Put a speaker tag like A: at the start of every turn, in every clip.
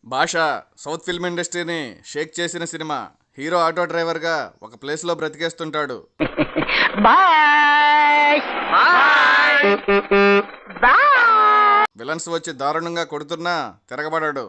A: భాష south film ఇండస్ట్రీని షేక్ చేసిన సినిమా. హీరో ఆటో డ్రైవర్గా ఒక ప్లేస్లో బ్రతికేస్తుంటాడు. విలన్స్ వచ్చి దారుణంగా కొడుతున్నా తిరగబడాడు.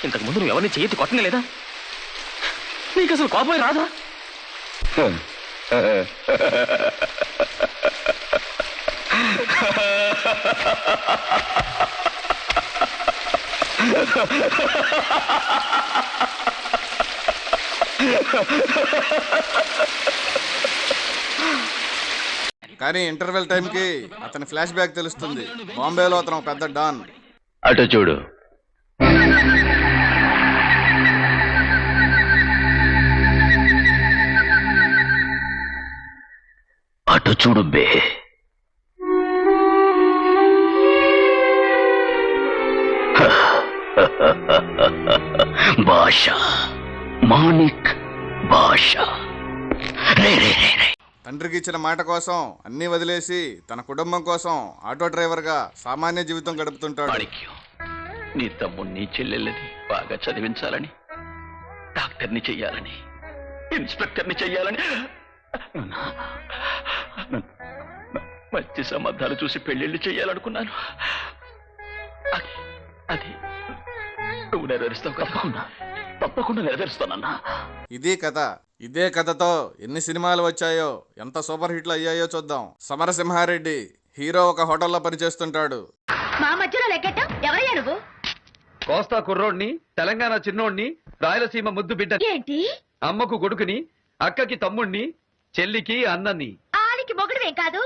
B: ఇంతకు ముందు నువ్వు ఎవరిని చేయెత్తి కొట్టనే లేదా? నీకు అసలు కోపమే రాదా?
A: కానీ ఇంటర్వెల్ టైంకి అతని ఫ్లాష్ బ్యాక్ తెలుస్తుంది. బాంబేలో అతను ఒక పెద్ద డాన్.
B: అటు చూడు. అటు చూడు బే. భాష, మాణిక్ భాష.
A: తండ్రికి ఇచ్చిన మాట కోసం అన్నీ వదిలేసి తన కుటుంబం కోసం ఆటో డ్రైవర్గా సామాన్య జీవితం గడుపుతుంటాడు.
B: నీ తమ్ముణ్ణి చెల్లెళ్ళని బాగా చదివించాలని, డాక్టర్ని చెయ్యాలని, ఇన్స్పెక్టర్ని చెయ్యాలని, మంచి సంబంధాలు చూసి పెళ్లిళ్ళు చెయ్యాలనుకున్నాను. అది నువ్వు నెరవేరుస్తావు కదా? తప్పకుండా నెరవేరుస్తానన్నా.
A: ఇదే కథ. ఇదే కథతో ఎన్ని సినిమాలు వచ్చాయో, ఎంత సూపర్ హిట్లు అయ్యాయో చూద్దాం. సమరసింహారెడ్డి హీరో ఒక హోటల్లో పనిచేస్తుంటాడు.
C: మా మధ్యలో లెక్కటం ఎవరయ్యా నువ్వు?
D: కోస్తా కుర్రోడ్ని, తెలంగాణ చిన్నోడ్ని, రాయలసీమ ముద్దు బిడ్డ.
C: ఏంటి?
D: అమ్మకు కొడుకుని, అక్కకి తమ్ముణ్ణి, చెల్లికి అన్నని.
C: ఆడికి మొగుడువేం కాదు.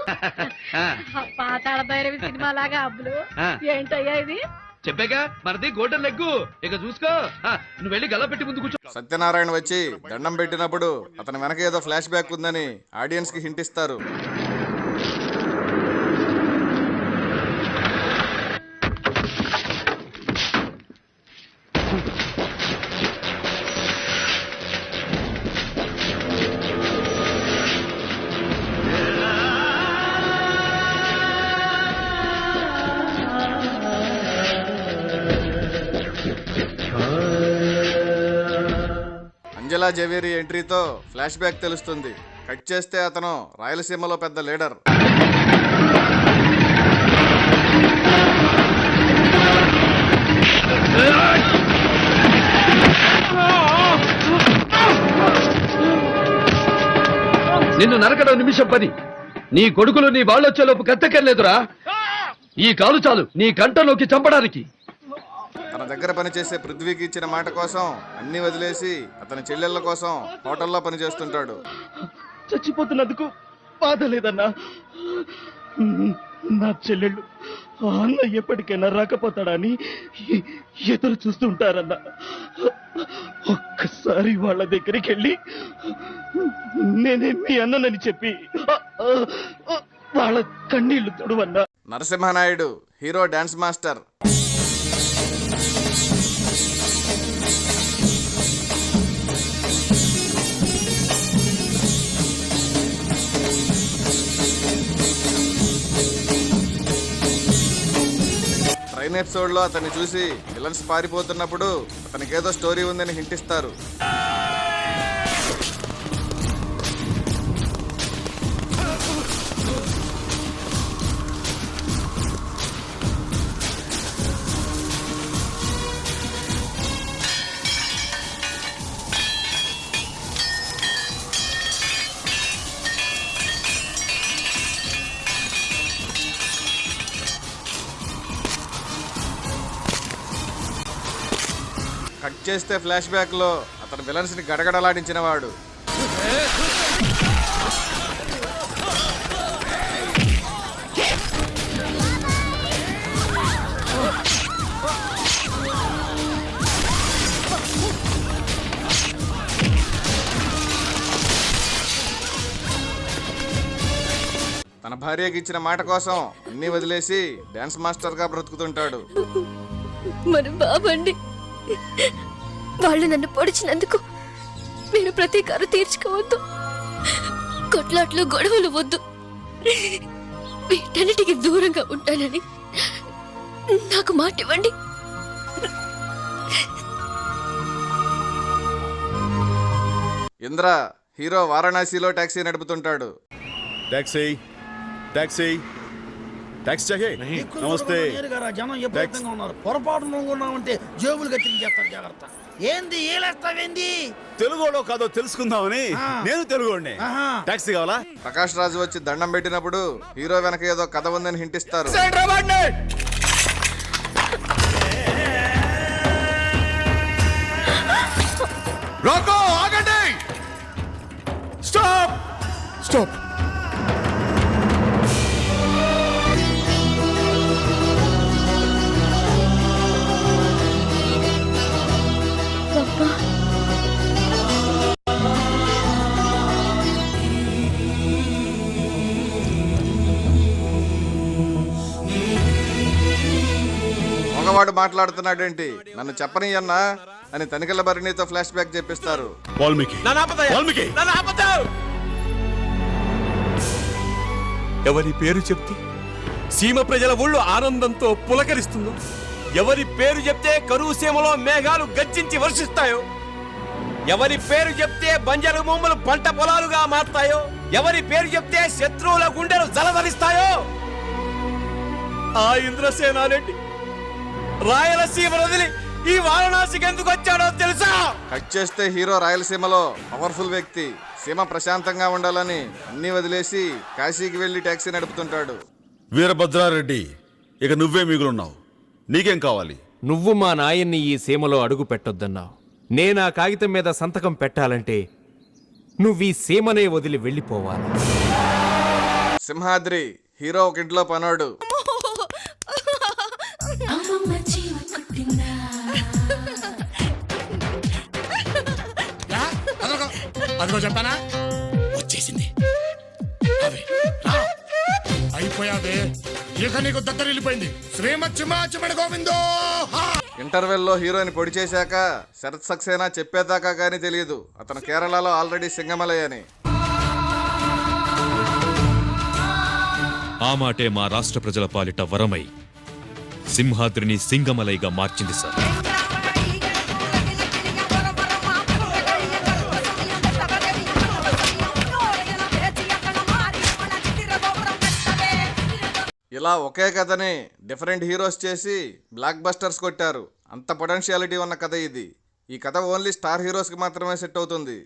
C: పాతాళ భైరవి సినిమా లాగా అబ్బులు. ఏంటయ్యా ఇది?
D: చెప్పాగా మనది గోల్డెన్ లెగ్గు. ఇక చూసుకో. నువ్వు వెళ్ళి గల్ల పెట్టి ముందు కూర్చో.
A: సత్యనారాయణ వచ్చి దండం పెట్టినప్పుడు అతని వెనక ఏదో ఫ్లాష్ బ్యాక్ ఉందని ఆడియన్స్ కి హింట్ ఇస్తారు. అంజలా జవేరి ఎంట్రీతో ఫ్లాష్ బ్యాక్ తెలుస్తుంది. కట్ చేస్తే అతను రాయలసీమలో పెద్ద లీడర్.
D: నిన్ను నరకడం నిమిషం పని. నీ కొడుకులు నీ వాళ్ళొచ్చేలోపు కత్తెక్కర్లేదురా. ఈ కాలు చాలు నీ కంటలోకి చంపడానికి.
A: తన దగ్గర పనిచేసే పృథ్వీకి ఇచ్చిన మాట కోసం అన్ని వదిలేసి అతని చెల్లెళ్ళ కోసం హోటల్లో పనిచేస్తుంటాడు.
E: చచ్చిపోతున్నందుకు బాధ లేదన్నా. నా చెల్లెళ్ళు అన్న ఎప్పటికైనా రాకపోతాడని ఎదురు చూస్తుంటారన్నా. ఒక్కసారి వాళ్ళ దగ్గరికి వెళ్ళి నేనే మీ అన్ననని చెప్పి వాళ్ళ కన్నీళ్లు తుడవన్నా.
A: Narasimha Naidu hero dance master. Train episode లో అతన్ని చూసి విలన్స్ పారిపోతున్నప్పుడు అతనికేదో స్టోరీ ఉందని హింట్ ఇస్తారు. కట్ చేస్తే ఫ్లాష్ బ్యాక్ లో అతను విలన్స్ ని గడగడలాడించిన వాడు. తన భార్యకి ఇచ్చిన మాట కోసం అన్నీ వదిలేసి డాన్స్ మాస్టర్ గా బ్రతుకుతుంటాడు.
F: మన బాబండి వాళ్ళు నన్ను పొడిచినందుకు నేను ప్రతీకారం తీర్చుకోవద్దు. కొట్లాట్లు గొడవలు వద్దు. వీటన్నిటికీ దూరంగా ఉంటానని నాకు మాట ఇవ్వండి.
A: ఇంద్ర హీరో వారణాసిలో టాక్సీ నడుపుతుంటాడు.
G: टैक्सी टैक्सी टैक्सी चाहिए नमस्ते
H: జనం ఎప్పుడైతే ఉన్నారు పొరపాటు ఉన్నామంటే జేబులు కత్తిరించేస్తారు. జాగ్రత్త. ఏంది ఏలేస్తావేంది?
G: తెలుగులో కాదో తెలుసుకుందామని నేను తెలుగునే. టాక్సీ కావాలా?
A: ప్రకాష్ రాజు వచ్చి దండం పెట్టినప్పుడు హీరో వెనక ఏదో కథ ఉందని హింటిస్తారు.
G: రోకో ఆగండి స్టాప్ స్టాప్
A: మగవాడు మాట్లాడుతున్నాడేంటి, నన్ను చెప్పని అన్నా అని తనిఖీల భరణితో ఫ్లాష్ బ్యాక్ చెప్పిస్తారు.
G: వాల్మీకి వాల్మీకి
I: ఎవరి పేరు చెప్తే సీమ ప్రజల ఊళ్ళో ఆనందంతో పులకరిస్తుందో, ఎవరి పేరు చెప్తే కరువు సీమలో మేఘాలు గర్జించి వర్షిస్తాయో, ఎవరి పేరు చెప్తే బంజరు భూములు పంట పొలాలుగా మారుతాయో, ఎవరి పేరు చెప్తే శత్రువుల గుండెలు జలధరిస్తాయో ఆ ఇంద్రసేనారెడ్డి రాయలసీమ వదిలి ఈ వారణాసికి ఎందుకు వచ్చాడో తెలుసా?
A: కట్ చేస్తే హీరో రాయలసీమలో పవర్ఫుల్ వ్యక్తి. సీమ ప్రశాంతంగా ఉండాలని అన్ని వదిలేసి కాశీకి వెళ్లి టాక్సీ నడుపుతుంటాడు.
G: వీరభద్రారెడ్డి ఇక నువ్వే మిగులున్నావు. నీకేం కావాలి?
I: నువ్వు మా నాయన్ని ఈ సీమలో అడుగు పెట్టొద్దన్నావు. నేనా కాగితం మీద సంతకం పెట్టాలంటే నువ్వు ఈ సీమనే వదిలి వెళ్ళిపోవాలి.
A: సింహాద్రి హీరో ఒక ఇంట్లో పనోడు.
J: అదిగో చెప్పానా వచ్చేసింది. అయిపోయావే, ఇక నీకు దగ్గర వెళ్ళిపోయింది. శ్రీమచ్చిమాచిమడి గోవిందో.
A: ఇంటర్వెల్లో హీరోని పొడి చేశాక శరత్ సక్సేనా చెప్పేదాకా గానీ తెలియదు అతను కేరళలో ఆల్రెడీ సింగమలై అని.
K: ఆ మాటే మా రాష్ట్ర ప్రజల పాలిట వరమై సింహాద్రిని సింగమలైగా మార్చింది సార్.
A: ఇలా ఒకే కథని డిఫరెంట్ హీరోస్ చేసి బ్లాక్ బస్టర్స్ కొట్టారు. అంత పొటెన్షియాలిటీ ఉన్న కథ ఇది. ఈ కథ ఓన్లీ స్టార్ హీరోస్కి మాత్రమే సెట్ అవుతుంది.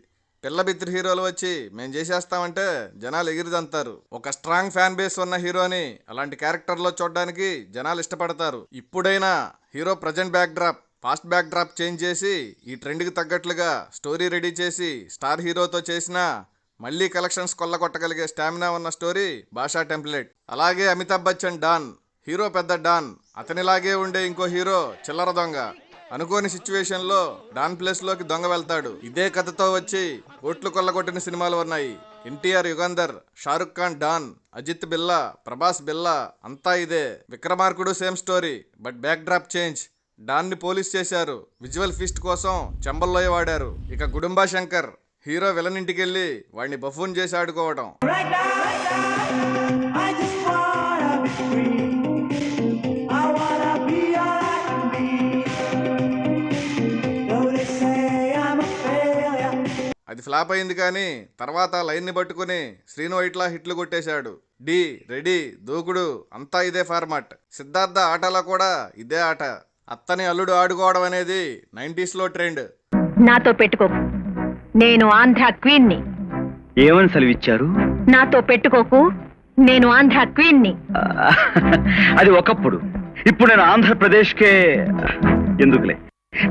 A: పిల్ల బిత్రి హీరోలు వచ్చి మేం చేసేస్తామంటే జనాలు ఎగిరిదంతారు. ఒక స్ట్రాంగ్ ఫ్యాన్ బేస్ ఉన్న హీరోని అలాంటి క్యారెక్టర్లో చూడడానికి జనాలు ఇష్టపడతారు. ఇప్పుడైనా hero present back drop past back drop change చేసి ఈ ట్రెండ్కి తగ్గట్లుగా స్టోరీ రెడీ చేసి స్టార్ హీరోతో చేసిన మళ్ళీ కలెక్షన్స్ కొల్లగొట్టగలిగే స్టామినా ఉన్న స్టోరీ భాషా టెంప్లెట్. అలాగే అమితాబ్ బచ్చన్ డాన్ హీరో పెద్ద డాన్, అతనిలాగే ఉండే ఇంకో హీరో చిల్లర దొంగ. అనుకోని సిచ్యువేషన్లో డాన్ ప్లేస్లోకి దొంగ వెళ్తాడు. ఇదే కథతో వచ్చి కోట్లు కొల్లగొట్టిన సినిమాలు ఉన్నాయి. ఎన్టీఆర్ యుగంధర్, షారుఖ్ ఖాన్ డాన్, అజిత్ బిల్లా, ప్రభాస్ బిల్లా అంతా ఇదే. Vikramarkudu same story but back drop change. డాన్ని పోలీస్ చేశారు. విజువల్ ఫీస్ట్ కోసం చెంబల్లోయ వాడారు. ఇక గుడుంబా శంకర్ హీరో విలన్ ఇంటికెళ్ళి వాడిని బఫూన్ చేసి ఆడుకోవడం. అది ఫ్లాప్ అయింది కానీ తర్వాత లైన్ని పట్టుకుని శ్రీను వైట్లా హిట్లు కొట్టేశాడు. డి రెడీ దూకుడు అంతా ఇదే ఫార్మాట్. సిద్ధార్థ ఆటలో కూడా ఇదే ఆట. అత్తని అల్లుడు ఆడుకోవడం అనేది 90s లో ట్రెండ్.
C: నాతో పెట్టుకోకు, నేను ఆంధ్ర క్వీన్ ని.
B: ఏమని సెలవిచ్చారు?
C: నాతో పెట్టుకోకు, నేను ఆంధ్ర క్వీన్ ని.
B: అది ఒకప్పుడు. ఇప్పుడు నేను ఆంధ్రప్రదేశ్కే. ఎందుకులే,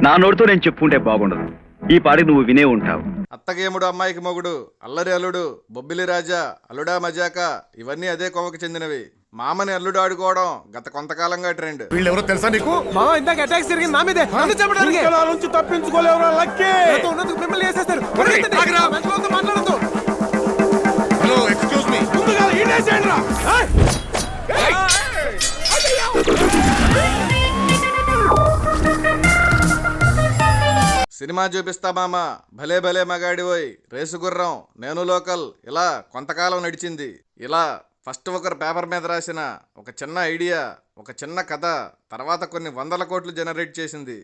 B: నా నోటితో నేను చెప్పుకుంటే బాగుండదు. ఈ పాడికి నువ్వు వినే ఉంటావు.
A: అత్తగేముడు అమ్మాయికి మొగుడు, అల్లరి అల్లుడు, బొబ్బిలి రాజా, అల్లుడా మజాక ఇవన్నీ అదే కోవకు చెందినవి. మామని అల్లుడు ఆడుకోవడం గత కొంతకాలంగా ట్రెండ్.
J: వీళ్ళెవరో తెలుసా నీకు?
I: ఇందాక అటాక్స్ జరిగింది నా మీదే. నన్ను చెప్పడానికి
J: నుంచి తప్పించుకోలేవురా లక్కీ.
I: మిమ్మల్ని చేసేస్తారు.
J: Hello excuse me. ఈడ్ని. ముందుగా ఈడేసేయండి రా.
A: సినిమా చూపిస్తా మామ, భలే భలే మగాడివోయ్, రేసు గుర్రం, నేను లోకల్, ఇలా కొంతకాలం నడిచింది. ఇలా ఫస్ట్ ఒకరు పేపర్ మీద రాసిన ఒక చిన్న ఐడియా, ఒక చిన్న కథ తర్వాత కొన్ని 100 కోట్లు జనరేట్ చేసింది.